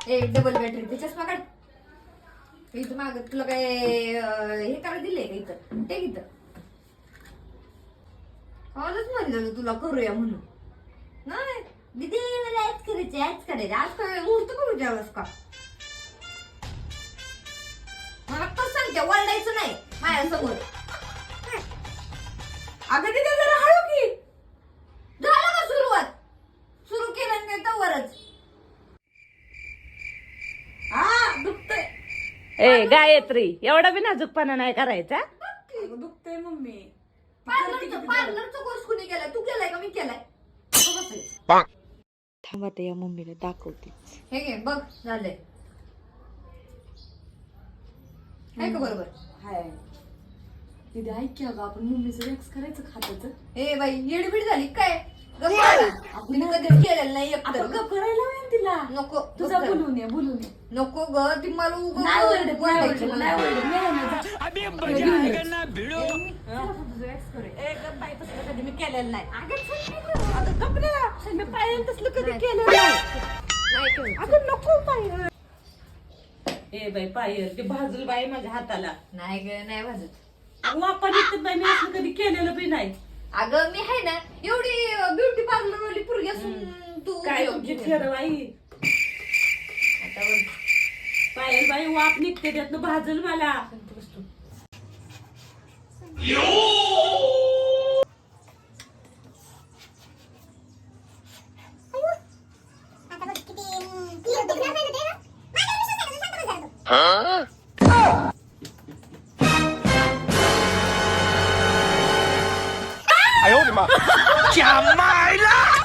एक double battery ते चष्मा काढ. इथं माग तुला काय हे करायला दिलंय का इथं ते इथं आजच म्हणलं तुला करूया म्हणून. नाही दीदी मला ऍड करायचे ऍड करायचे आज काय मुहूर्त करू द्यावास का. मला कसं सांगते वरडायचं नाही माझ्यासमोर. अगं तिथे जरा हळू की. झालं का सुरुवात. सुरू केलं नाही तवरच. हा दुखतंय. ए गायत्री एवढा बी नाजूकपणा नाही करायचा. दुखतंय मम्मी. पार्लरचा कोर्स कुणी केलाय तू केलाय का मी केलाय. थांबा ते या मम्मीला दाखवते. हे घे बघ झालंय. आहे का बरोबर. हाय दीदी ऐक की अगं आपण मम्मीचं वॅक्स करायचं खात्याचं. ए बाई येडबीड झाली काय. आपण कधी केलेलं नाही एकतर. आपण गप करायला लावूया ना तिला. नको तुझा बोलून ये बोलून ये. नको ग ती मला नाही ओरडत नाही ओरडत नाही ओरडत. मी आहे ना जा. ए गप बाई तसलं कधी मी केलेलं नाही. अगं गप ना. मी पाहिलं तसलं कधी केलेलं नाही. अगं नको पाहिलं. ए बाई पायल ते भाजल बाई माझ्या हाताला. नाही ग नाही भाजत. वापर येतात बाई मी असलं कधी केलेलं बी नाही. अगं मी आहे ना एवढी ब्युटी पार्लर वाली पुरगी असून तू काय तुमची ठरव आई. आता बघ. पायल बाई वाप निघते त्यातनं भाजल मला.哎呦我的妈！假卖了。